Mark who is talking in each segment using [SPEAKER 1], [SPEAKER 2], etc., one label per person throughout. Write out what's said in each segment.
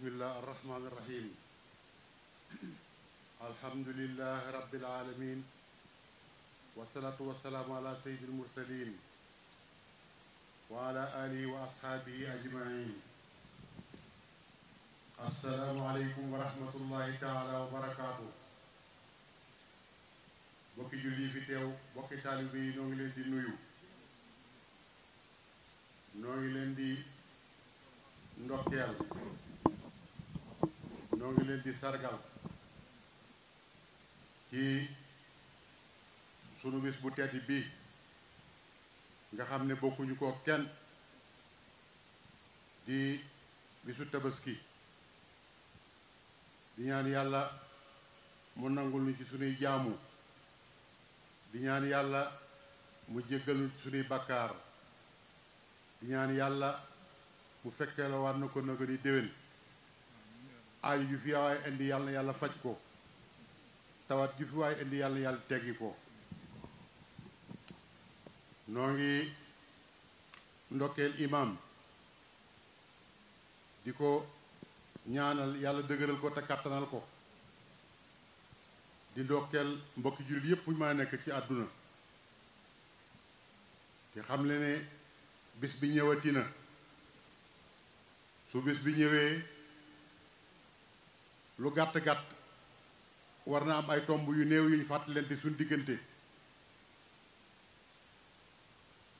[SPEAKER 1] bismillah arrahman irrahim alhamdulilah rabbil alamin wasalaatu wasalaamu ala sayyidil mursalin wa ala alihi wa ashaabihi ajmain assalaamu aleykum wa rahmatullahi taala wa barakaatu. bokki julli fi teew bokki taalibe yi noo ngi leen di nuyu, noo ngi leen di ndokkeel, noo ngi leen di sargal ci sunu bis bu tedd bi nga xam ne bokkuñu ko kenn, di bisu tabaski. di ñaan yàlla mu nangul ñu ci sunuy jaamu, di ñaan yàlla mu jéggal ñu ci sunuy bakkaar, di ñaan yàlla mu fekkee la war na ko naka di déwén. aaju ju fi waaye indi yàlla na yàlla faj ko, tawat ju fi waaye indi yàlla na yàlla teggi ko. noo ngi ndokkeel imam di ko ñaanal yàlla dëgëral ko te kàttanal ko, di ndokkeel mbokki jullit yépp fu ñu mën a nekk ci àdduna, di xam le ne bis bi ñëwati na. su bis bi ñëwee lu gàtt-gàtt war na am ay tomb yu néew yuñ fàttalante suñ diggante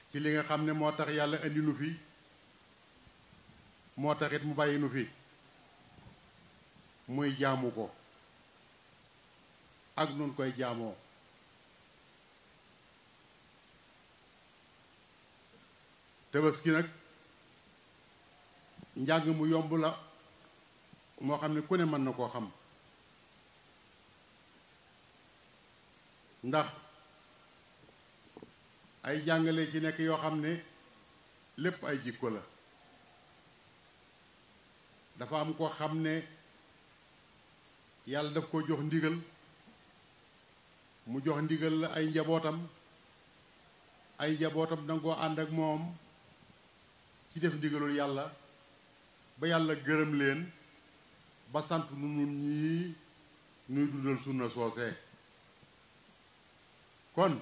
[SPEAKER 1] ci li nga xam ne moo tax yàlla indi nu fi, moo taxit mu bàyyi nu fi, muy jaamu ko ak nun koy jaamoo. tabaski nag njàng mu yomb la moo xam ne ku ne mën na koo xam, ndax ay jàngale ci nekk yoo xam ne lépp ay jikko la. dafa am ko xam ne yàlla daf ko jox ndigal, mu jox ndigal la ay njabootam danga ànd ak moom ci def ndigalul yàlla ba yàlla gërëm leen ba sant nu nun ñii nuy dundal sunna soosee. kon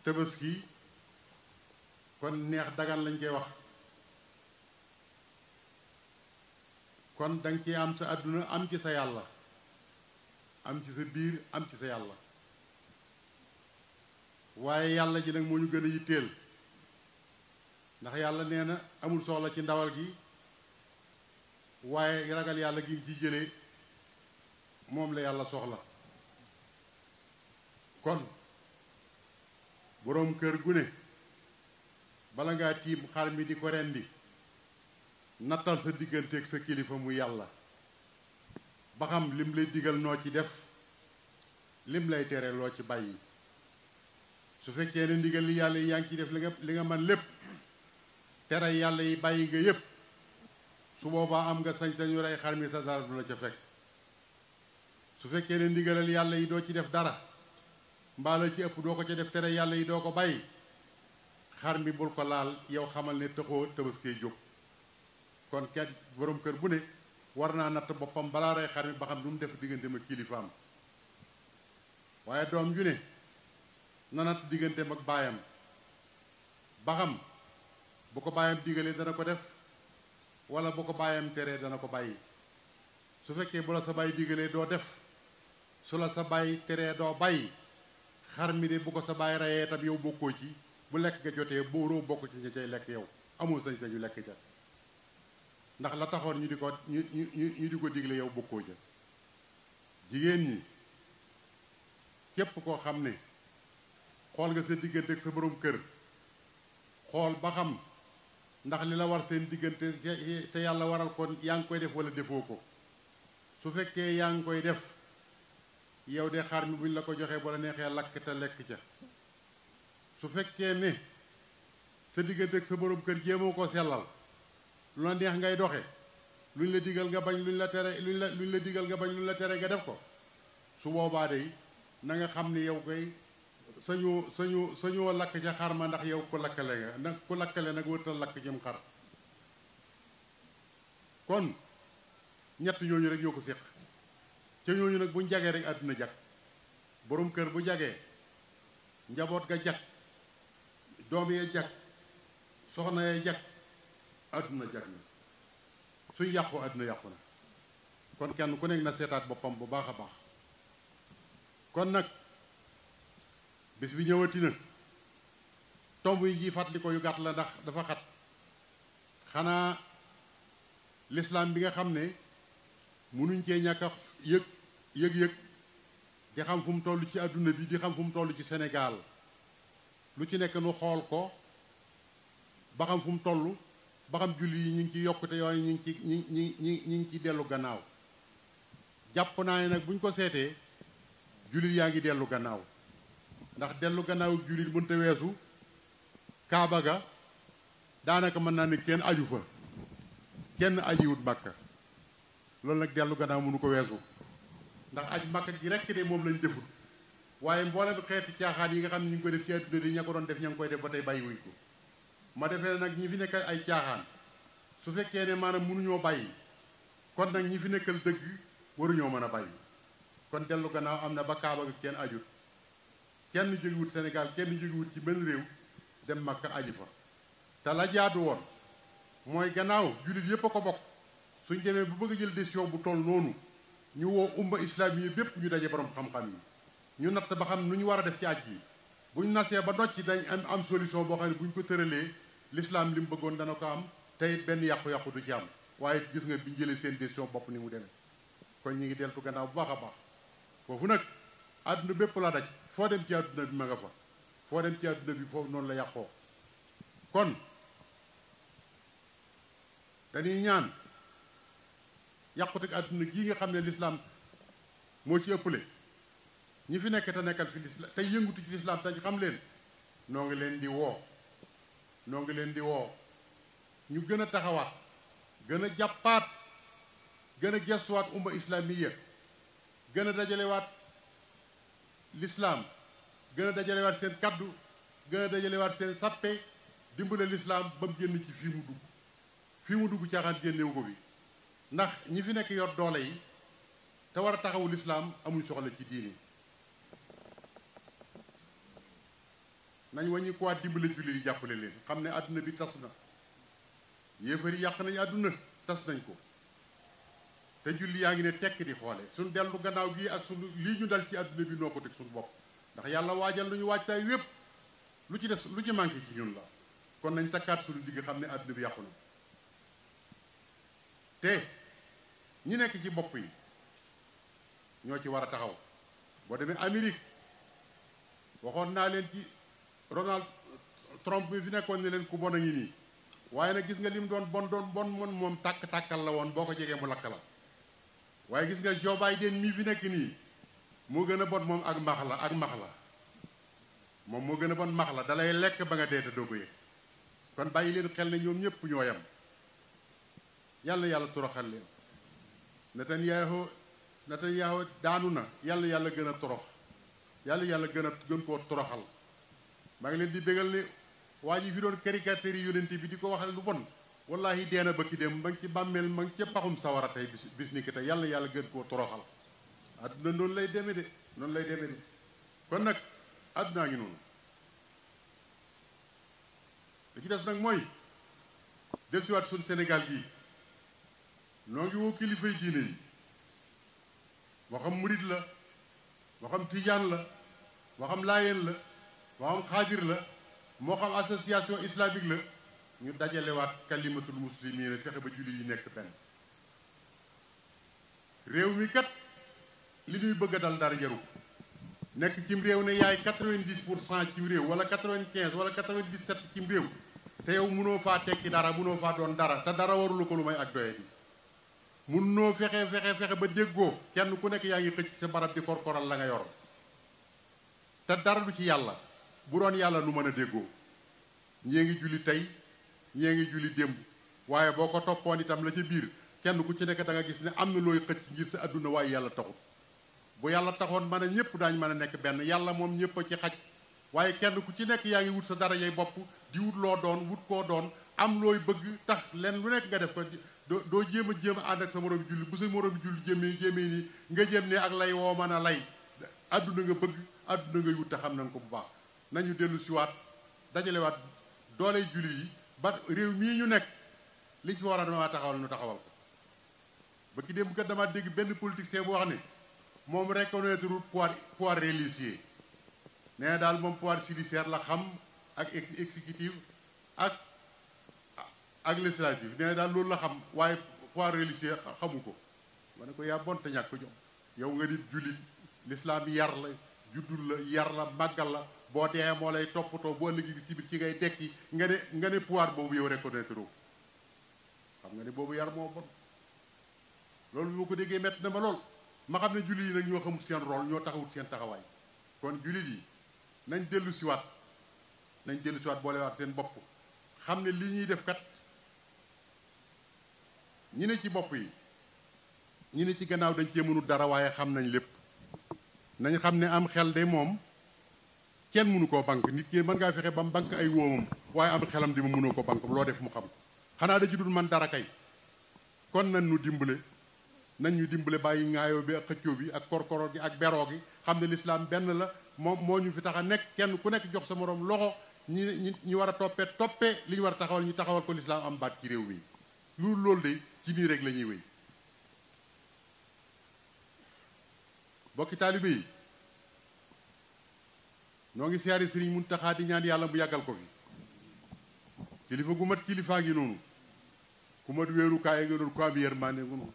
[SPEAKER 1] tabaski kon neex dagan lañ koy wax, kon danga ci am sa àdduna am ci sa yàlla, am ci sa biir am ci sa yàlla. waaye yàlla ji nag moo ñu gën a yitteel, ndax yàlla nee na amul soxla ci ndawal gi, waaye ragal yàlla gi ci jëlee moom la yàlla soxla. kon boroom kër gu ne bala ngaa tiim xar mi di ko rendi nattal sa digganteeg sa kilifa mu yàlla ba xam lim lay digal noo ci def, lim lay tere loo ci bàyyi. su fekkee ne ndigal li yàlla yi yaa ngi ci def li nga man lépp, tere yàlla yi bàyyi nga yépp, su boobaa am nga sañ-sañu rey xar mi sa dara du la ca fekk. su fekkee ne ndigalal yàlla yi doo ci def dara, mbaa la ci ëpp doo ko ca def, tere yàlla yi doo ko bàyyi, xar mi bul ko laal, yow xamal ne taxoo tabaskee jóg. kon kenn borom kër bu ne war naa natt boppam balaa rey xar mi ba xam lu mu def digganteem ak kilifaam. waaye doom ju ne na natt digganteem ak baayam ba xam bu ko baayam digalee dana ko def wala bu ko baayam teree dana ko bàyyi. su fekkee bu la sa baay digalee doo def, su la sa baay teree doo bàyyi, xar mi de bu ko sa baay reyee tam yow bokkoo ci, bu lekk nga jotee booroo bokk ci ña cay lekk, yow amoo sañ-sañu lekk ca, ndax la taxoon ñu di ko digle yow bokkoo ca. jigéen ñi képp koo xam ne xool nga sa diggante ak sa borom kër, xool ba xam ndax li la war seen diggante te yàlla waral ko yaa ngi koy def wala defoo ko. su fekkee yaa ngi koy def, yow de xar mi buñ la ko joxee bu la neexee lakk te lekk ca. su fekkee ne sa diggante ak sa borom kër jéemoo ko sellal, lu la neex ngay doxe, luñ la digal nga bañ, luñ la tere luñ la digal nga bañ, luñ la tere nga def ko. su boobaa de na nga xam ni yow koy sañoo lakk ca xar ma, ndax yow ku lakkale nga, nag ku lakkale nag wërtal lakk jëm xar. kon ñett ñooñu rek ñoo ko séq ca ñooñu nag buñ jagee rek àdduna jag borom kër bu jagee njaboot ga jag doom yee jag soxna yee jag àdduna jag na suñ yàqu àdduna yàqu na kon kenn ku nekk na seetaat boppam bu baax a baax kon nag bis bi ñëwati na tomb yi ji fàttali ko yu gàtt la ndax dafa xat xanaa lislaam bi nga xam ne munuñ cee ñàkk a yëg di xam fu mu toll ci àdduna bi di xam fu mu toll ci Sénégal lu ci nekk nu xool ko ba xam fu mu toll ba xam julli yi ñu ngi ci yokkute yooyu ñu ngi ci dellu gannaaw jàpp naa ne nag bu ñu ko seetee jullit yaa ngi dellu gannaaw ndax dellu gannaaw jullit mënta weesu Kaaba ga daanaka mën naa ne kenn aju fa kenn ajiwut Makka loolu nag dellu gannaaw mënu ko weesu ndax aj Makka gi rekk de moom lañ deful waaye mboolem xeeti caaxaan yi nga xam ne ñu ngi koy def ci àdduna di ña ko doon def ña ngi koy def ba tey bàyyiwuñ ko ma defee nag ñi fi nekk ay caaxaan su fekkee ne maanaam mënuñoo bàyyi kon nag ñi fi nekkal dëgg waruñoo mën a bàyyi kon dellu gannaaw am na ba Kaaba ga kenn ajut kenn jógewut Sénégal kenn jógewut ci benn réew dem Makka aji fa te la jaadu woon mooy gannaaw jullit yépp a ko bokk suñ demee bu bëgg a jël décision bu toll noonu ñu woo umma islamiye bépp ñu daje borom xam-xam yi ñu natt ba xam nu ñu war a def ci aj yi buñ nasee ba nocc dañ am solution boo xam ne buñ ko tëralee l'islam li mu bëggoon dana ko am tey benn yàqu-yàqu du ci am waaye gis nga biñ jëlee seen décision bopp ni mu demee kon ñu ngi deltu gannaaw bu baax a baax foofu nag àdduna bépp la daj foo dem ci àdduna bi ma nga fa foo dem ci àdduna bi foofu noonu la yàqoo kon dañuy ñaan yàquteg àdduna gii nga xam ne l'islam moo ci ëppale ñi fi nekk te nekkal fi l'islam tey yëngutu ci l'islam te xam leen noo ngi leen di woo ñu gën a taxawaat gën a jàppaat gën a gestuwaat umma islamiya gën a dajalewaat l'islam gën a dajalewaat seen kaddu gën a dajalewaat seen sappe dimbale l'islam ba mu génn ci fii mu dugg caaxaan génnewu ko bi ndax ñi fi nekk yor doole yi te war a taxawu l'islam amuñ soxla ci diini nañ wàññi ko waat dimbale jullit yi jàppale leen xam ne àdduna bi tas na yéefar yi yàq nañu àdduna tas nañ ko te julli yaa ngi ne tekk di xoole suñ dellu gannaaw gi ak suñu lii ñu dal ci àdduna bi noo ko teg suñu bopp ndax yàlla waajal lu ñu waajtaay wépp lu ci des lu ci manqué ci ñun la kon nañ takkaat suñu digg xam ne àdduna bi yàqu na te ñi nekk ci bopp yi ñoo ci war a taxaw boo demee Amérique waxoon naa leen ci Donald Trump bi fi nekkoon ne leen ku bon a ngi nii waaye nag gis nga lim doon bon moom tàkkal la woon boo ko jegee mu lakk la waaye gis nga Joe Biden mii fi nekk nii moo gën a bon moom ak max la moom moo gën a bon max la dalay lekk ba nga dee te doo ko yëg kon bàyyi leen xel ne ñoom ñëpp ñoo yem yàlla toroxal leen Netanyahu daanu na yàlla gën a torox yàlla gën koo toroxal maa ngi leen di bégal ne waa ji fi doon caricature yi yonent bi di ko wax lu bon wallahi dee na bëkki dem ma ngi ci bàmmeel ma ngi ca paxum sawara tey bis ni ki tey yàlla gën koo toroxal àdduna noonu lay demee de kon nag àddunaa ngi noonu li ci des nag mooy dellusiwaat suñu Sénégal gii noo ngi woo kilifay diine yi moo xam murit la moo xam tijaan la moo xam laayeen la moo xam xaadir la moo xam association islamique la ñu dajalewaat kalimatul muslimina fexe ba julli yi nekk benn réew mi kat li ñuy bëgg a dal dara jaru nekk cim réew ne yaay 90% cim réew wala 95 wala 97 cim réew te yow mënoo faa tekki dara mënoo faa doon dara te dara warulu ko lu may ak doye bi mënoo fexe ba déggoo kenn ku nekk yaa ngi xëcc sa barab di korkoral la nga yor te dara du ci yàlla bu doon yàlla nu mën a déggoo ñee ngi julli tey ñee ngi julli démb waaye boo ko toppoon itam la ca biir kenn ku ci nekk da nga gis ne am na looy xëcc ngir sa adduna waaye yàlla taxut bu yàlla taxoon mën a ñëpp daañu mën a nekk benn yàlla moom ñëpp a ci xaj waaye kenn ku ci nekk yaa ngi wut sa darajay bopp di wut loo doon wut koo doon am looy bëgg tax len lu nekk nga def ko doo jéem a ànd ak sa moroom julli bu sa moroom julli jéemee nii nga jéem ne ak lay woo mën a lay adduna nga bëgg adduna nga wut te xam nañ ko bu baax nañu dellu siwaat dajalewaat dooley julli yi ba réew mii ñu nekk liñ fi war a dama taxawal nu taxawal ko ba ki démb kat dama dégg benn politicien bu wax ne moom reconnaître pouvoir religieux nee na daal moom pouvoir judiciaire la xam ak exécutif ak législatif nee na daal loolu la xam waaye pouvoir religieux xamu ko ma ne ko yaa bon te ñàkk ko jox yow nga nit jullit l'islam yar la juddul la yar la màggal la boo dee moo lay toppatoo boo ëllëgi ci biir ci ngay dekki nga ne pouvoir boobu yow reconnaître ko xam nga ne boobu yar moo bon loolu bi ma ko déggee métti na ma lool ma xam ne jullit yi nag ñoo xamul seen rôle ñoo taxawut seen taxawaay kon jullit yi nañ dellu siwaat boolewaat seen bopp xam ne li ñuy def kat ñi ne ci bopp yi ñi ne ci gannaaw dañ cee mënul dara waaye xam nañ lépp nañ xam ne am xel de moom kenn mënu koo bank nit ki mën ngaa fexe ba mu bank ay wóomam waaye am xelam di ma mënoo ko bank loo def mu xam xanaa da ci dul man dara kay kon nañ ñu dimbale bàyyi ŋaayoo bi ak xëccoo bi ak korkoro gi ak beroo gi xam ne lislaam benn la moom moo ñu fi tax a nekk kenn ku nekk jox sa moroom loxo ñi war a toppee li ñu war a taxawal ñu taxawal ko lislaam am baat ci réew mi loolu de ci nii rek la ñuy wéy bokki taalibe yi noo ngi siyaare Sëriñ Muntaxa di ñaan yàlla mu yàggal ko fi kilifa gu mat kilifaa ngi noonu ku mat wéerukaay nga noonu ku am yërmande nga noonu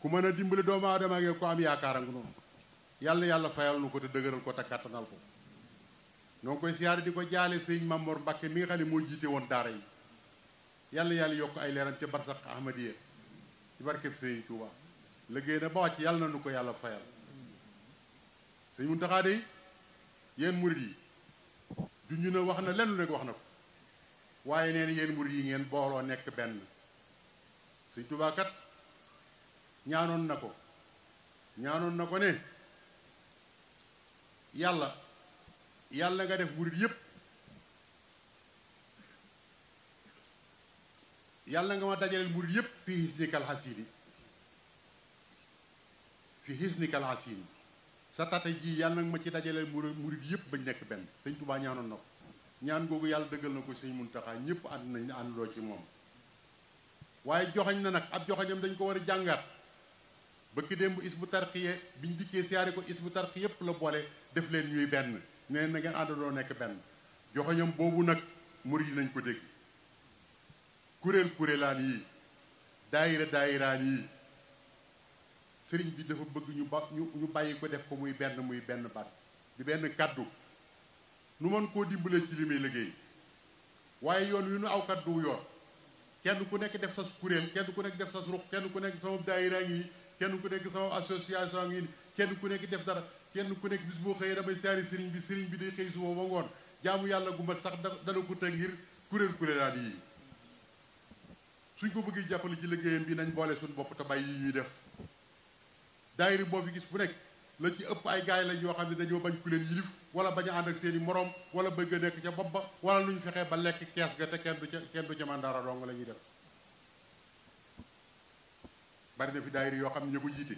[SPEAKER 1] ku mën a dimbale doomu aadama ngeen ko am yaakaar nga noonu yàlla fayal nu ko te dëgëral ko te kattanal ko noo ngi koy siyaare di ko jaale Sëriñ Mamor Mbàkke mi nga xam ne moo jiite woon daara yi yàlla yokk ay leeram ca barsax ahmadiya ci barkeb Sëriñ Tuuba liggéey na ba wàcc yàlla na nu ko yàlla fayal Sëriñ Muntaxa de yéen murid yi junj na wax na lenn lu nekk wax na ko waaye nee na yéen murid yi ngeen booloo nekk benn Sëriñ Tuuba kat ñaanoon na ko ne yàlla nga def murid yépp yàlla nga ma dajaleel murid yépp fi hisnikal hasini sa tata ji yàlla nga ma ci dajaleel murid yépp bañ nekk benn Sëñ Tuubaa ñaanoon na ko ñaan googu yàlla dëggal na ko Sëñ Muntaxa ñépp ànd nañ ànduloo ci moom waaye joxañ na nag ab joxañam dañ ko war a jàngaat bëkki démb Hizbut Tarqiyyah biñ dikkee siyaare ko Hizbut Tarqiyyah yépp la boole def leen ñuy benn nee na ngeen àndandoo nekk benn joxañam boobu nag murid yi nañ ko dégg kuréelaan yi daayiraan yi sëriñ bi dafa bëgg ñu bàyyi ko def ko muy benn baat di benn kàddu nu mën koo dimbalee ci li muy liggéey waaye yoon wi nu aw kàddu yoon kenn ku nekk def sa kuréel kenn ku nekk def sa ruq kenn ku nekk sama daayira ngi kenn ku nekk sama association ngi kenn ku nekk def dara kenn ku nekk bis boo xëyee damay saari sëriñ bi day xëy suba ba ngoon jaamu yàlla gu mat sax dana ko teg ngir kuréelaan yi suñ ko bëggee jàppale ci liggéeyam bi nañ boole suñu bopp te bàyyi yi ñuy def daayira boo fi gis bu nekk la ci ëpp ay gaay lañ yoo xam ne dañoo bañ ku leen yilif wala bañ a ànd ak seen i moroom wala bëgg a nekk ca bopp ba wala lu ñu fexee ba lekk kees ga te kenn du ca mandara dong la ñuy def bari na fi daayira yoo xam ne ñu ko jiite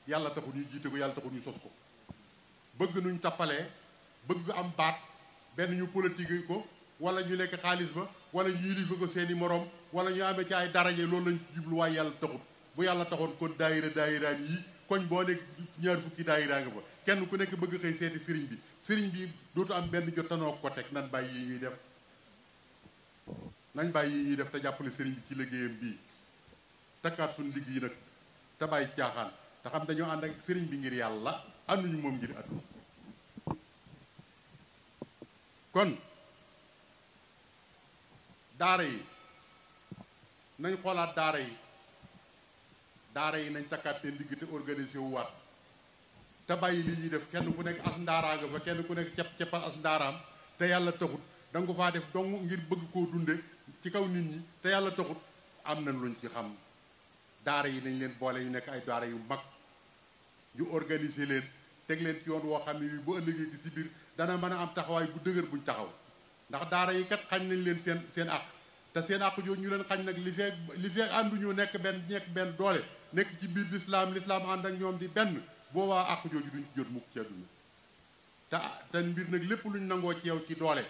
[SPEAKER 1] yàlla taxul ñu jiite ko yàlla taxul ñu sos ko bëgg nuñ tappalee bëgg am baat benn ñu politique ko wala ñu lekk xaalis ba wala ñu yilife ko seen i moroom wala ñu amee ci ay daraje loolu lañ jubluwaay yàlla taxut bu yàlla taxoon kon daayiraan yi koñ boo nekk ñaar fukki daayiraa nga fa kenn ku nekk bëgg xëy seeti sëriñ bi dootu am benn jot tanoo ko teg nañ bàyyi yi ñuy def te jàppale sëriñ bi ci liggéeyam bii takkaat suñu liggéey nag te bàyyi caaxaan te xam dañoo ànd ak sëriñ bi ngir yàlla ànduñu moom ngir àdduna kon daara yi nañ xoolaat daara yi nañ takkaat seen digg te organisé wu waat te bàyyi li ñuy def kenn ku nekk as ndaaraa nga fa kenn ku nekk ceppal as ndaaraam te yàlla taxut da nga ko faa def dong ngir bëgg koo dunde ci kaw nit ñi te yàlla taxut am nañ luñ ci xam daara yi nañ leen boole ñu nekk ay daara yu mag ñu organiser leen teg leen ci yoon woo xam ne bi bu ëllëgee ci si biir dana mën a am taxawaay bu dëgër buñ taxaw ndax daara yi kat xañ nañ leen seen àq te seen àq jooju ñu leen xañ nag li feeg ànduñu nekk benn doole nekk ci biir lislaam ànd ak ñoom di benn boobaa àq jooju duñ ci jot mukk ci àdduna te mbir nag lépp luñ nangoo ci yow ci doole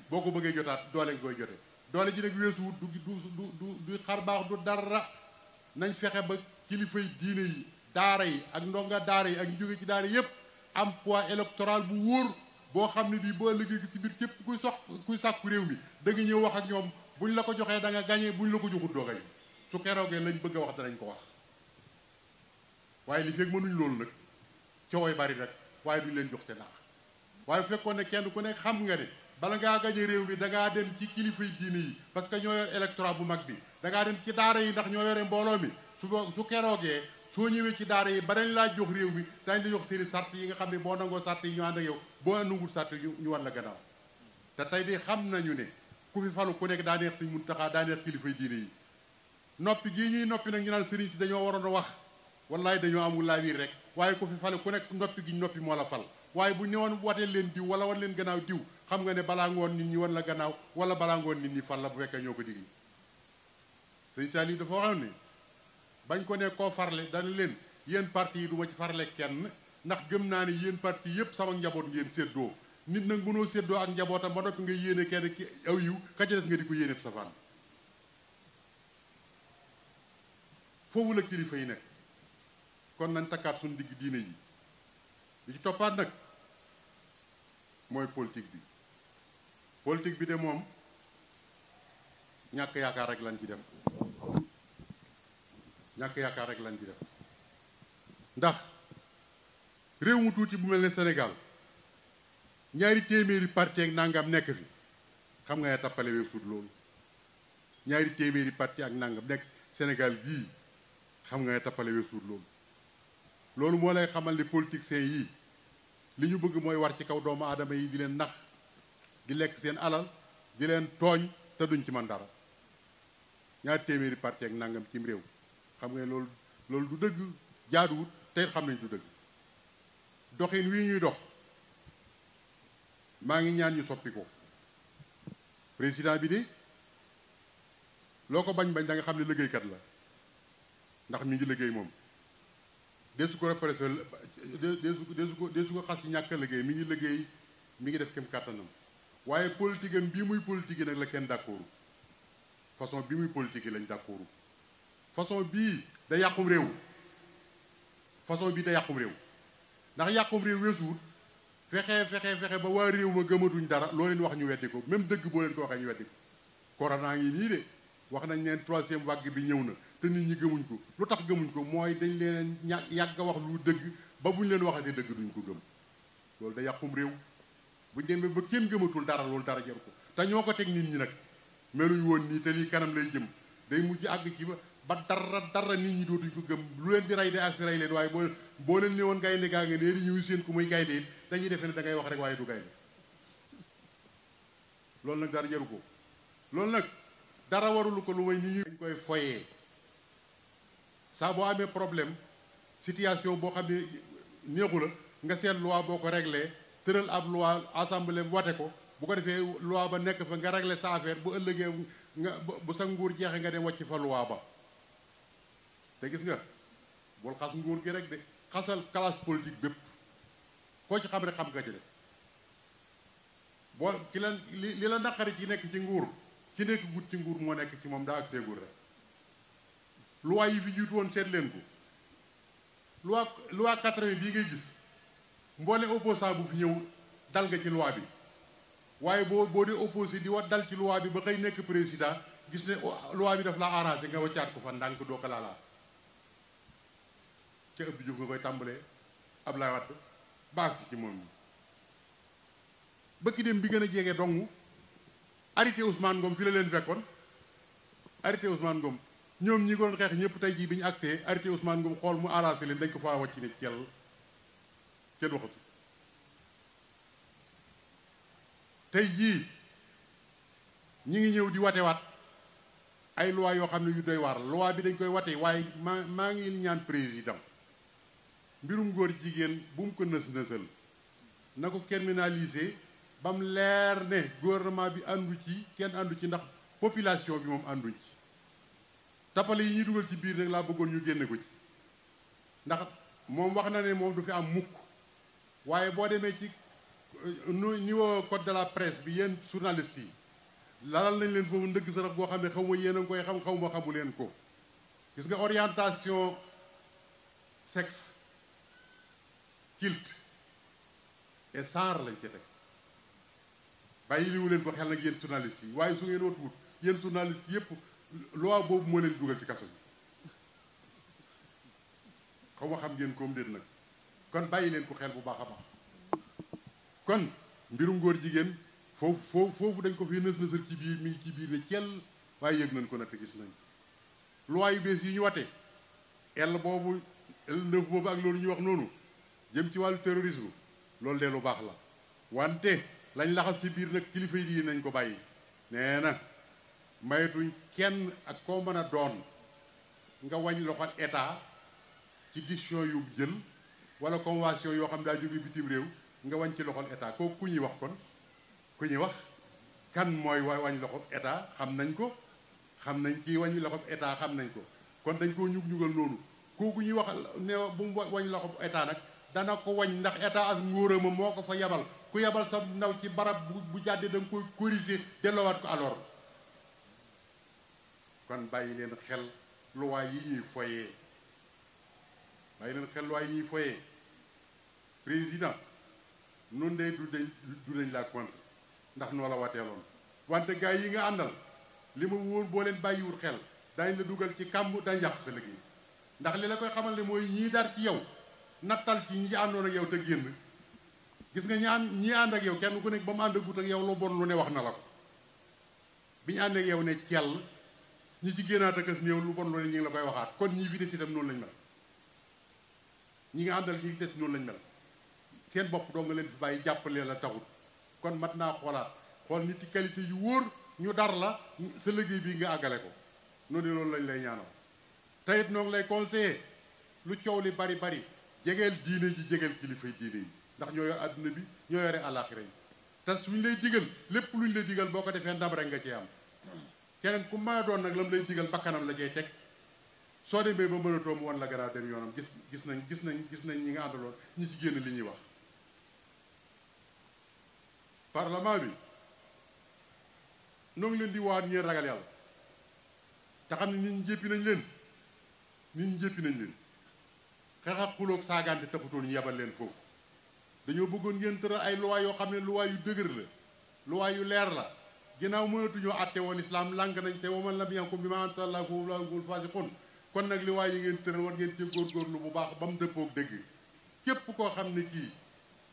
[SPEAKER 1] boo ko bëggee jotaat doole nga koy jote doole ji nag weesuwut du xar baax du dara nañ fexe ba kilifay diine yi daara yi ak ndonga daara yi ak ñu jóge ci daara yépp am poids électoral bu wóor boo xam ne bii boo liggéey ci biir képp kuy sàkku réew mi da nga ñëw wax ak ñoom buñ la ko joxee da nga gañee buñ la ko joxut doo gañe su keroogee lañ bëgg a wax danañ ko wax waaye li fekk mënuñ loolu nag cooway bari rek waaye duñ leen jox te naax waaye bu fekkoon ne kenn ku nekk xam nga ne bala ngaa gañe réew mi da ngaa dem ci kilifay diine yi parce que ñoo yor électorat bu mag bi da ngaa dem ci daara yi ndax ñoo yore mbooloo mi su keroogee soo ñëwee ci daara yi ba dañ laa jox réew mi dañ la jox seeni sart yi nga xam ne boo nangoo sart yi ñu ànd ak yow boo nangul sart yi ñu war la gannaaw te tey de xam nañu ne ku fi falu ku nekk daa neex Sëñ Muntaxa daa neex kilifay diine yi noppi gii ñuy noppi nag ñu naan sëriñ si dañoo waroon a wax wallaay dañoo amul laa wiir rek waaye ku fi falu ku nekk noppi gi noppi moo la fal waaye bu ñëwoon watee leen diw wala wan leen gannaaw diw xam nga ne balaa ngoon nit ñi wan la gannaaw wala balaa ngoon nit ñi fal la bu fekkee ñoo ko digli Sëñ Saliou dafa waxoon ne bañ ko ne koo farle dana leen yéen parti yi du ma ci farle kenn ndax gëm naa ne yéen parti yépp sama njaboot ngeen séddoo nit nag mënoo séddoo ak njabootam ba noppi nga yéene kenn ki aw yiw ka ca des nga di ko yéene safaan foofu la kilifa yi nekk kon nañ takkaat suñu digg diine yi li ci toppaat nag mooy politique bi de moom ñàkk yaakaar rek lañ ci def ndax réew mu tuuti bu mel ne Sénégal ñaari téeméeri parti ak nangam nekk fi xam nga ne tappale weesut loolu ñaari téeméeri parti ak nangam nekk Sénégal gii xam nga ne tappale weesut loolu moo lay xamal ni politiciens yii li ñu bëgg mooy war ci kaw doomu aadama yi di leen nax di lekk seen alal di leen tooñ te duñ ci mën dara ñaari téeméeri parti ak nangam cim réew xam nga ne loolu du dëgg jaaduwut te xam nañ du dëgg doxin wii ñuy dox maa ngi ñaan ñu soppi ko président bi de loo ko bañ da nga xam ne liggéeykat la ndax mi ngi liggéey moom desu ko repressé desu ko xas yi ñàkk a liggéey mi ngi liggéey mi ngi def kem kàttanam waaye politique am bii muy politique nag la kenn d'accordu façon bi muy politique lañ d'accordu façon bii da yàqum réew ndax yàqum réew weesuwut fexe ba waa réew ma gëmatuñ dara loo leen wax ñu weddi ko même dëgg boo leen ko waxee ñu weddi ko corona ngi nii de wax nañ leen troisième vague bi ñëw na te nit ñi gëmuñ ko lu tax gëmuñ ko mooy dañ leen yàgg a wax lu dëgg ba buñ leen waxatee dëgg duñ ko gëm loolu da yàqum réew buñ demee ba kenn gëmatul dara loolu dara jar ko te ñoo ko teg nit ñi nag meluñ woon nii te lii kanam lay jëm day mujj àgg ci ba dara nit ñi dootuñ ko gëm lu leen di rey de ak si rey leen waaye boo leen ne woon gaynde gaa nga nee di ñëw seen ku muy gaynde it dañuy defe ne da ngay wax rek waaye du gaynde loolu nag dara jaru ko loolu nag dara warulu ko lu may nit ñi dañ koy foyee saa boo amee problème situation boo xam ne neexu la nga seet loi boo ko réglé tëral ab loi assemblée wate ko bu ko defee loi ba nekk fa nga réglé sa affaire bu ëllëgee nga bu sa nguur jeexee nga dem wàcc fa loi ba te gis nga bul xas nguur gi rek de xasal classe politique bépp koo ci xam rek xam nga ci des boo ki la li la naqari ci nekk ci nguur ci nekk gut ci nguur moo nekk ci moom daa ak seegur rek loi yi fi jiitu woon seet leen ko loi 80 bii ngay gis mboole opposant bu fi ñëw dal nga ci loi bi waaye boo dee opposé di wat dal ci loi bi ba xëy nekk président gis ne loi bi daf la arrangé nga waccaat ko fa ndànk doo ko laalaat ca ëpp jóg nga koy tàmbalee Abdoulaye Wade baax si ci moom yi bëkki dem bi gën a jege dong arrêté Ousmane Ngom fi la leen fekkoon arrêté Ousmane Ngom ñoom ñi ko doon xeex ñëpp tey jii bi ñu accès arrêté Ousmane Ngom xool mu arrangé leen dañ ko faa wàcc ne cell kenn waxatu tey jii ñi ngi ñëw di watewaat ay loi yoo xam ne yu doy waar loi bi dañ koy wate waaye maa ngi ñaan président mbirum góor jigéen bu mu ko nës-nësal na ko criminaliser ba mu leer ne gouvernement bi àndu ci kenn àndu ci ndax population bi moom ànduñ ci tappale yi ñuy dugal ci biir nag laa bëggoon ñu génne ko ci ndax moom wax na ne moom du fi am mukk waaye boo demee ci niveau code de la presse bi yéen journalistes yi lalal nañ leen foofu ndëgg sarax boo xam ne xaw ma yéen a ngi koy xam xaw ma xamu leen ko gis nga orientation sexe culte et genre lañ ci teg bàyyi liwu leen ko xel nag yéen journalistes yi waaye su ngeen wut wut yéen journalistes yépp loi boobu moo leen dugal ci kaso bi xaw ma xam ngeen koom déet nag kon bàyyi leen ko xel bu baax a baax kon mbirum góor jigéen foofu dañ ko fi nës-nësal ci biir mi ngi ci biir ne cell waaye yëg nañ ko nag te gis nañ loi yu bees yi ñu wate L boobu L9 boobu ak loolu ñu wax noonu jëm ci wàllu terrorisme loolu de lu baax la wante lañ laxas ci biir nag kilifa yi nañ ko bàyyi nee na maytuñ kenn ak koo mën a doon nga wañ loxol état ci décision yu jël wala convention yoo xam daa jóge bitim réew nga wañ ci loxol état kooku ku ñuy wax kon ku ñuy wax kan mooy wañ loxob état xam nañ ko xam nañ kii wañ loxob état xam nañ ko kon dañ koo ñugal noonu kooku ñuy wax ne bu mu wañ loxob état nag dana ko wañ ndax état ak ngóorama moo ko fa yabal ku yabal sa ndaw ci barab bu jàddee da nga koy corriger delloowaat ko alors kon bàyyi leen xel luwaay yi ñuy foyee bàyyi leen xel luwaay yi ñuy foyee président nun de du dañ la contre ndax noo la wateeloon wante gars yi nga àndal li ma wóor boo leen bàyyiwul xel dañ la dugal ci kàmb dañ yàq sa liggéey ndax li la koy xamal ne mooy ñii dar ci yow nattal ci ñi àndoon ak yow te génn gis nga ñi ànd ak yow kenn ku nekk ba mu ànd agut ak yow lu bon lu ne wax na la ko bi ñu ànd ak yow ne cell ñi ci génnaat ak néew lu bon lu ne ñu ngi la koy waxaat kon ñii fi des itam noonu lañ mel ñi nga àndal ñi fi des noonu lañ mel seen bopp doo nga leen fi bàyyi jàppale la taxut kon mat naa xoolaat xool nit ci qualité yu wóor ñu dar la sa liggéey bi nga àggale ko noonu loolu lañ lay ñaanal teyit noo ngi lay conseiller lu coow li bari bari jegeel diine ji jegeel kilifay diine yi ndax ñoo yor àdduna bi ñoo yore àllaaxira yi te suñ lay digal lépp luñ lay digal boo ko defee ndam rek nga cee am keneen ku mën a doon nag lam lay digal bakkanam la cay teg soo demee ba mënatoo mu wan la garaaw dem yoonam gis nañ ñi nga àndaloon ñi ci génn li ñuy wax parlement bi noo ngi leen di waat ñeen ragal yàlla te xam ne nit ñi jéppi nañ leen xeex ak xuloog saagaante taxutoon ñu yebal leen foofu dañoo bëggoon ngeen tëral ay loi yoo xam ne loi yu dëgër la loi yu leer la ginnaaw mënatuñoo àtte woon islaam lànk nañ te waman lam yaxkum bimaa anzalallaahu fa ulaa'ika humul faasiquun kon nag loi yi ngeen tëral war ngeen ci góorgóorlu bu baax ba mu dëppoog dëgg képp koo xam ne kii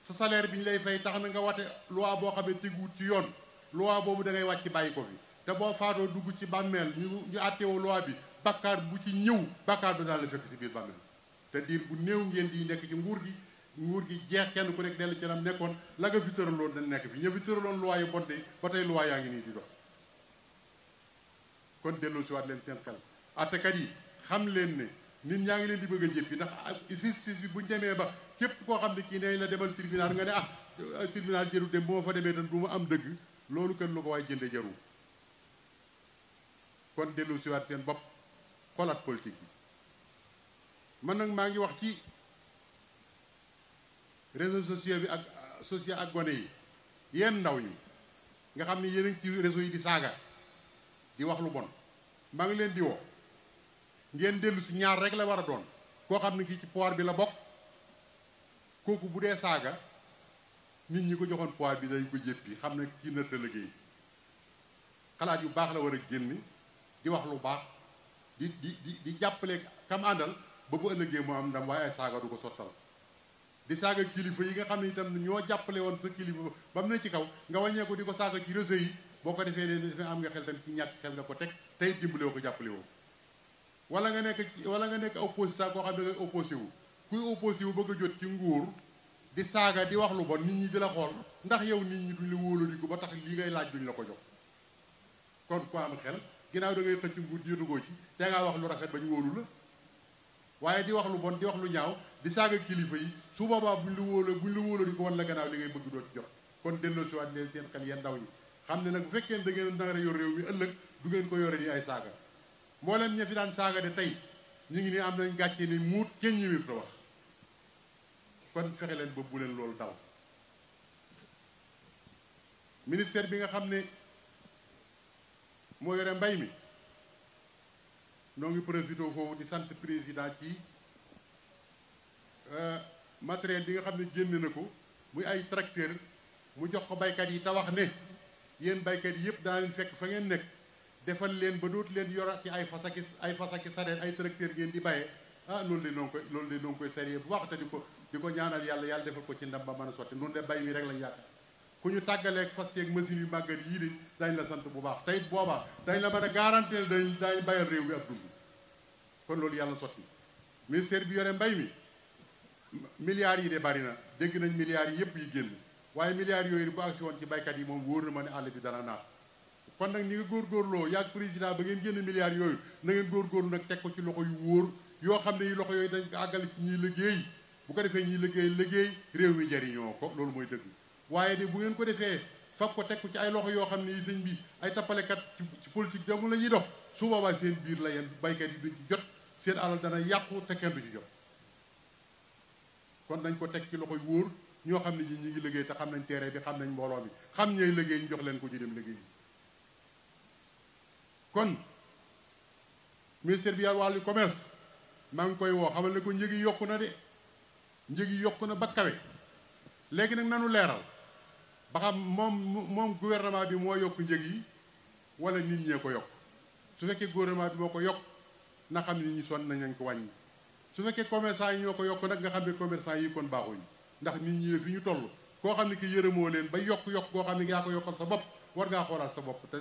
[SPEAKER 1] sa salaire bi ñu lay fay tax na nga wate loi boo xam ne teguwut ci yoon loi boobu da ngay wàcc bàyyi ko fi te boo faatoo dugg ci bàmmeel ñu àttewoo loi bi bakkaar bu ci ñëw bakkaar bi daal la fekk si biir bàmmeel te diir bu néew ngeen di nekk ci nguur gi jeex kenn ku nekk dellu ci nam nekkoon la nga fi tëraloon dañ nekk fi ña fi tëraloon loi yu bonte ba tey loi yaa ngi nii di dox kon delloo si waat leen seen xel àttekat yi xam leen ne nit ñaa ngi leen di bëgg a jëppi ndax justice bi buñ demee ba képp koo xam ne kii ne la demal tribunal nga ne tribunal jëru dem bu ma fa demee tan du ma am dëgg loolu kenn lu ko waay jënde jaru kon delloo si waat seen bopp xoolaat politique bi man nag maa ngi wax ci réseaux sociaux bi ak gone yi yéen ndaw ñi nga xam ne yéen a ngi ci réseau yi di saaga di wax lu bon maa ngi leen di woo ngeen dellu si ñaar rek la war a doon koo xam ne kii ci pouvoir bi la bokk kooku bu dee saaga nit ñi ko joxoon pouvoir bi dañ ko jéppi xam ne kii nërta liggéey xalaat yu baax la war a génn di wax lu baax di jàppale kam àndal ba bu ëllëgee moo am ndam waaye ay saaga du ko sottal di saaga kilifa yi nga xam ne itam ñoo jàppale woon sa kilifa ba mu ne ci kaw nga wàññee ko di ko saaga ci réseau yi boo ko defee ne dafa am nga xel tamit ci ñàkk xel nga ko teg tey dimbale woo ko jàppale woo wala nga nekk opposition koo xam ne ngay opposé wu kuy opposé wu bëgg a jot ci nguur di saaga di wax lu bon nit ñi di la xool ndax yow nit ñi duñ la wóoladi ko ba tax lii ngay laaj duñ la ko jox kon ku am xel ginnaaw da ngay xëcc nguur jiitugoo ci te ngaa wax lu rafet ba ñu wóolu la waaye di wax lu bon di wax lu ñaaw di saaga kilifa yi su boobaa buñ la wóoladi ko wan la gannaaw li ngay bëgg doo ci jot kon delloo si waat leen seen xel yeen ndaw ñi xam ne nag bu fekkee da ngeen nara yor réew mi ëllëg du ngeen ko yore ni ay saaga mboolem ña fi daan saaga de tey ñu ngi ni am nañ gàcce ni muut kenn ñëwee ko wax kon fexe leen ba bu leen loolu dal ministère bi nga xam ne moo yore mbay mi noo ngi profité foofu di sant président ci matériel bi nga xam ne génn na ko muy ay tracteur mu jox ko baykat yi te wax ne yéen baykat yi yëpp daa leen fekk fa ngeen nekk defal leen ba dootu leen yorati ay fasaki sareet ay tracteur ngeen di bayee loolu de noo ngi koy sérieux bu wax te di ko ñaanal yàlla defal ko ci ndam ba mën a sotti noonu de bay mi rek lañ yaakaar ku ñu tàggaleeg fas yeeg machine yu màggat yii de dañ la sant bu baax tey boobaa dañ la mën a garantir dañ bayal réew mi ab dund kon loolu yàlla sotti ministère bi yore mbay mi milliards yi de bari na dégg nañ milliards yi yëpp yi génn waaye milliards yooyu bu agsi woon ci baykat yi moom wóor na ma ne àll bi dana naat kon nag ñi nga góorgóorloo yaag président ba ngeen génn milliards yooyu na ngeen góorgóorlu nag teg ko ci loxo yu wóor yoo xam ne yi loxo yooyu dañ ko àggale ci ñiy liggéey bu ko defee ñiy liggéey réew mi jariñoo ko loolu mooy dëgg waaye de bu ngeen ko defee fab ko teg ko ci ay loxo yoo xam ne yi sëñ bi ay tappalekat ci politique dong la ñuy dox su boobaa seen biir la yeen baykat yi duñ ci jot seen alal dana yàqu te kenn du ci jot kon nañ ko teg ci loxo yu wóor ñoo xam ne ñi ngi liggéey te xam nañ terrain bi xam nañ mbooloo bi xam ñooy liggéey ñu jox leen ko ñu dem liggéey kon ministère bi yàlla wàllu commerce maa ngi koy woo xamal ne ko njëg yi yokku na de njëg yi yokku na ba kawe léegi nag nanu leeral ba xam moom gouvernement bi moo yokk njëg yi wala nit ñee ko yokk su fekkee gouvernement bi moo ko yokk na xam ne nit ñi sonn nañ ko wàññi su fekkee commerçant yi ñoo ko yokk nag nga xam ne commerçant yi kon baaxuñu ndax nit ñi ne fi ñu toll koo xam ne ki yërëmoo leen ba yokk koo xam ne yaa ko yokkal sa bopp war ngaa xoolaat sa bopp te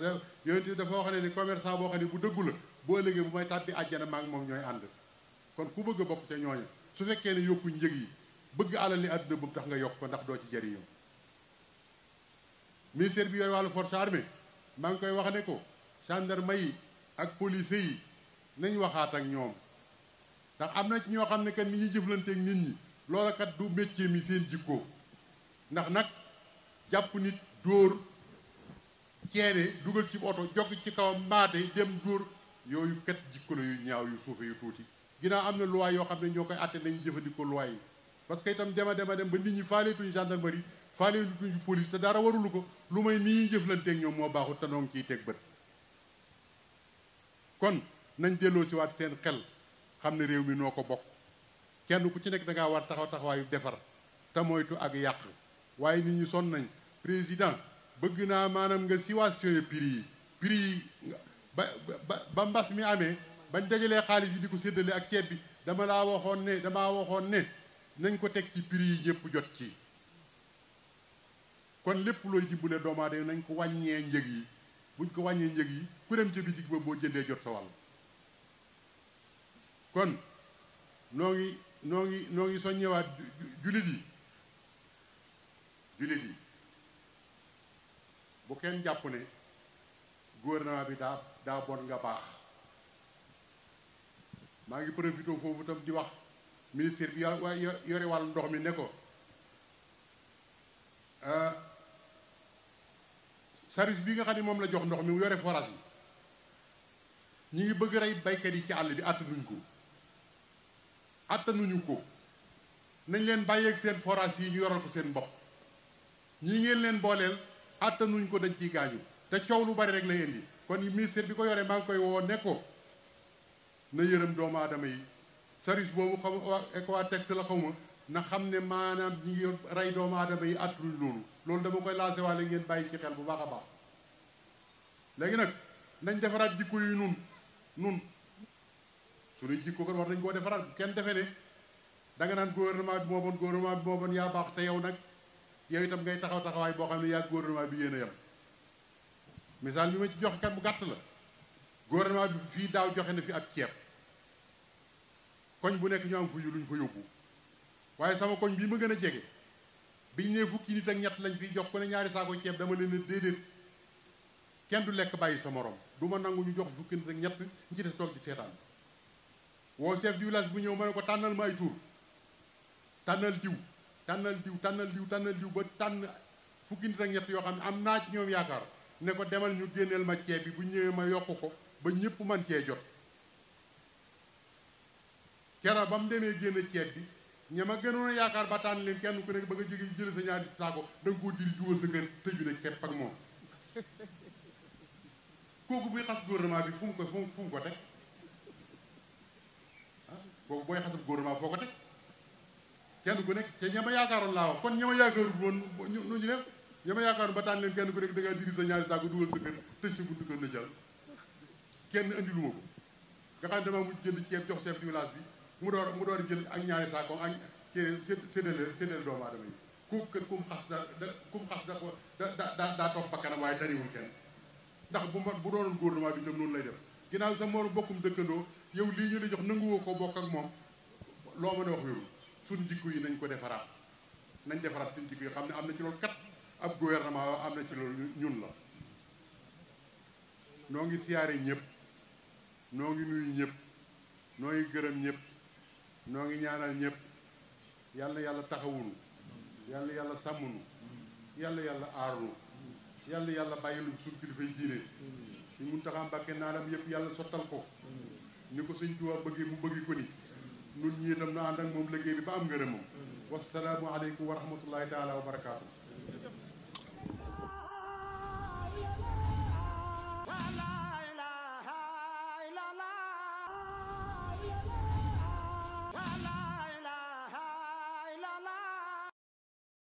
[SPEAKER 1] yooyu dafa wax ne ni commerçant boo xam ne bu dëggu la boo ëllëgee bu may tàbbi àjjana maa ngi moom ñooy ànd kon ku bëgg a bokk ca ñooña su fekkee ne yokku njëg yi bëgg alal li àdduna boobu tax nga yokk ko ndax doo ci jëriñoo ministère bi yore wàllu force armée maa ngi koy wax ne ko gendarme yi ak police yi nañ waxaat ak ñoom ndax am na ci ñoo xam ne kat ni ñuy jëflanteeg nit ñi loola kat du métier mi seen jikko ndax nag jàpp nit dóor ceene dugal ci oto jog ci kawam maate dem dóor yooyu kat jikko la yu ñaaw yu suufe yu tuuti ginnaaw am na loi yoo xam ne ñoo koy àtte nañu jëfandikoo loi yi parce que itam dem ba nit ñi faaleetuñu gendarmerie faaleetuñu police te dara warulu ko lu may ni ñuy jëflanteeg ñoom moo baaxul te noo ngi ciy teg bët kon nañ delloo ci waat seen xel xam ne réew mi noo ko bokk kenn ku ci nekk da ngaa war taxawaayu defar te moytu ak yàq waaye nit ñi sonn nañ président bëgg naa maanaam nga subventionné prix yi ba mbas mi amee bañ dajalee xaalis bi di ko séddale ak ceeb bi damaa waxoon ne nañ ko teg ci prix yi ñëpp jot ci kon lépp looy dimbale doomu aadama nañ ko wàññee njëg yi buñ ko wàññee njëg yi ku dem ca bitig ba boo jëndee jot sa wàll kon noo ngi soññewaat jullit yi bu kenn jàpp ne gouvernement bi daa bon nga baax maa ngi profité foofu tam di wax ministère bi yore wàllu ndox mi ne ko service bi nga xam ne moom la jox ndox mi mu yore forage yi ñi ngi bëgg rey baykat yi ci àll bi attanuñu ko nañ leen bàyyeeg seen forage yi ñu yoral ko seen bopp ñii ngeen leen booleel attanuñ ko dañ ciy gaañu te coow lu bari rek lay indi kon ministère bi ko yore maa ngi koy woo ne ko na yërëm doomu aadama yi service boobu xaw waa Ecowatex la xaw ma na xam ne maanaam ñi ngi rey doomu aadama yi attanuñ loolu dama koy lancé waale ngeen bàyyi ci xel bu baax a baax léegi nag nañ defaraat jikko yi nun suñuy jikko kon war nañ koo defaraat kenn defe ne da nga naan gouvernement bi moo bon yaa baax te yow nag yow itam ngay taxawaay boo xam ne yaa gouvernement bi yéen a yem misaal bi ma ci joxe kat bu gàtt la gouvernement bi fii daaw joxe na fi ab ceeb koñ bu nekk ñu am fu luñ fa yóbbu waaye sama koñ bii ma gën a jege biñ ne fukki nit ak ñett lañ fiy jox ko ne ñaari saako ceeb dama leen ne déedéet kenn du lekk bàyyi sa morom du ma nangu ñu jox fukki nit ak ñett ñi ci des toog di seetaan woo chef du village bu ñëw ma ne ko tànnal ma ay tur tànnal diw ba tànn fukki nit ak ñett yoo xam ne am naa ci ñoom yaakaar ne ko demal ñu génneel ma ceeb bi bu ñëwee ma yokk ko ba ñëpp man cee jot keroog ba mu demee génn ceeb bi ña ma gënoon a yaakaar ba tànn leen kenn ku nekk ba nga jege jële sa ñaari saako da nga koo diri dugal sa kër tëju ne kepp ak moom kooku buy xas gouvernement bi fu mu ko teg ah kooku booy xas gouvernement foo ko teg kenn ku nekk te ña ma yaakaaroon laa wax kon ña ma yaakaarul woon ñu def ña ma yaakaaroon ba tànn leen kenn ku nekk da ngaa diri sa ñaari saako dugal sa kër tëj sa buntu kër na jàll kenn andi lu ma ko nga xam ne dama mujj jënd ceeb jox chef du village bi mu door jël ak ñaari saako ak séddale doomu aadama yi kooku kër kum xas daa topp bakkanam waaye tariwul kenn ndax bu doonoon gouvernement bi itam noonu lay def ginnaaw sa moro bokkum dëkkandoo yow lii ñu la jox nanguwoo ko bokk ak moom loo mën a wax wérul suñ jikko yi nañ ko defaraat suñ jikko yi xam ne am na ci loolu kat ab gouvernement am na ci loolu ñun la noo ngi siyaare ñëpp noo ngi nuyu ñëpp noo ngi gërëm ñëpp noo ngi ñaanal ñëpp yàlla yàlla taxawunu yàlla yàlla sàmmunu yàlla yàlla aarunu yàlla bàyyi lu suñu kilifay diine suñ Muntaxa Mbàkke naanam yëpp yàlla sottal ko ni ko Sëñ Tuubaa bëggee mu bëggi ko ni nun ñi itam na ànd ak moom liggéey bi ba am ngërëmam wasalaamu aleykum wa rahmatullahi taala wa barakaatu